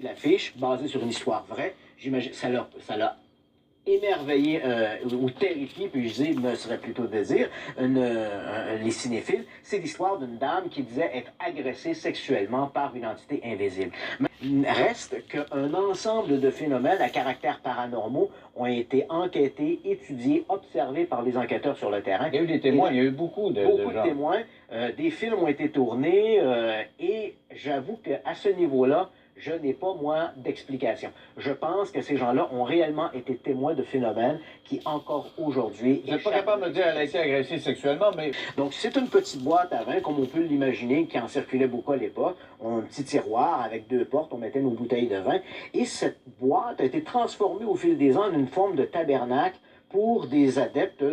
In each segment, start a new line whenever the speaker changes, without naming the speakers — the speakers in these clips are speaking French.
L'affiche, basée sur une histoire vraie, j'imagine, ça l'a émerveillé ou terrifié, puis je dis, me serait plutôt de dire, les cinéphiles. C'est l'histoire d'une dame qui disait être agressée sexuellement par une entité invisible. Mais reste qu'un ensemble de phénomènes à caractère paranormaux ont été enquêtés, étudiés, observés par les enquêteurs sur le terrain.
Il y a eu des témoins, il y a eu beaucoup de gens.
Témoins. Des films ont été tournés et j'avoue qu'à ce niveau-là, je n'ai pas, moi, d'explication. Je pense que ces gens-là ont réellement été témoins de phénomènes qui, encore aujourd'hui...
Vous n'êtes pas capable de me dire qu'elle a été agressée sexuellement, mais...
Donc, c'est une petite boîte à vin, comme on peut l'imaginer, qui en circulait beaucoup à l'époque. On a un petit tiroir avec 2 portes, on mettait nos bouteilles de vin. Et cette boîte a été transformée au fil des ans en une forme de tabernacle pour des adeptes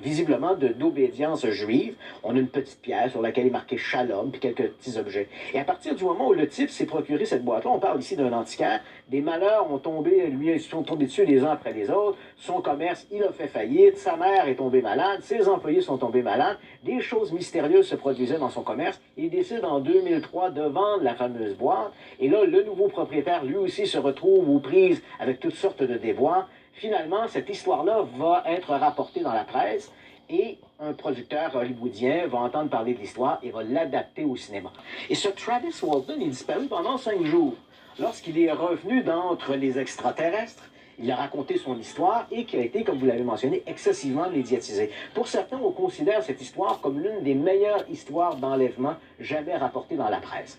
visiblement d'obédience juive. On a une petite pierre sur laquelle est marqué Shalom, puis quelques petits objets. Et à partir du moment où le type s'est procuré cette boîte-là, on parle ici d'un antiquaire, des malheurs ont tombé, lui, sont tombés dessus les uns après les autres, son commerce, il a fait faillite, sa mère est tombée malade, ses employés sont tombés malades, des choses mystérieuses se produisaient dans son commerce, il décide en 2003 de vendre la fameuse boîte, et là, le nouveau propriétaire, lui aussi, se retrouve aux prises avec toutes sortes de déboires. Finalement, cette histoire-là va être rapportée dans la presse et un producteur hollywoodien va entendre parler de l'histoire et va l'adapter au cinéma. Et ce Travis Walton est disparu pendant 5 jours. Lorsqu'il est revenu d'entre les extraterrestres, il a raconté son histoire et qui a été, comme vous l'avez mentionné, excessivement médiatisée. Pour certains, on considère cette histoire comme l'une des meilleures histoires d'enlèvement jamais rapportées dans la presse.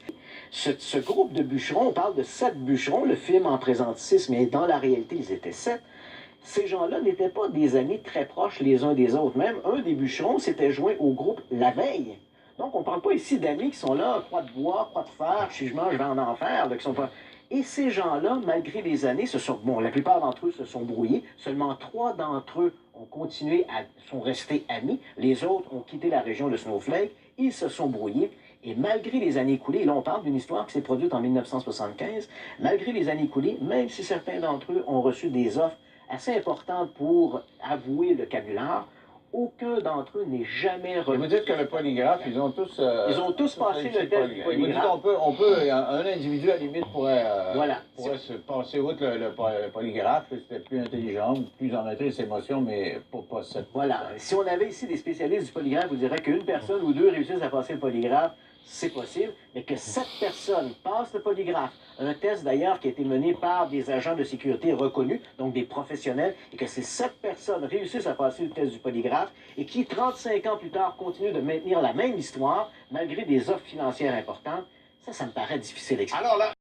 Ce groupe de bûcherons, on parle de 7 bûcherons, le film en présente 6, mais dans la réalité, ils étaient 7. Ces gens-là n'étaient pas des amis très proches les uns des autres. Même un des bûcherons s'était joint au groupe la veille. Donc, on ne parle pas ici d'amis qui sont là, croix de bois, croix de fer, si je mange, je vais en enfer, qui sont pas... Et ces gens-là, malgré les années, la plupart d'entre eux se sont brouillés. Seulement 3 d'entre eux ont sont restés amis. Les autres ont quitté la région de Snowflake. Ils se sont brouillés. Et malgré les années écoulées, là on parle d'une histoire qui s'est produite en 1975, malgré les années écoulées, même si certains d'entre eux ont reçu des offres assez importantes pour avouer le canular, aucun d'entre eux n'est jamais revenu.
Vous dites que le polygraphe, ils ont tous
passé le test du polygraphe.
Un individu, à la limite, pourrait se passer outre le polygraphe, c'était plus intelligent, plus en maîtrise ses émotions, mais pas cette...
Voilà. Si on avait ici des spécialistes du polygraphe, vous dirait qu'une personne ou 2 réussissent à passer le polygraphe, c'est possible, mais que 7 personnes passent le polygraphe, un test d'ailleurs qui a été mené par des agents de sécurité reconnus, donc des professionnels, et que ces 7 personnes réussissent à passer le test du polygraphe, et qui, 35 ans plus tard, continuent de maintenir la même histoire, malgré des offres financières importantes, ça me paraît difficile d'expliquer.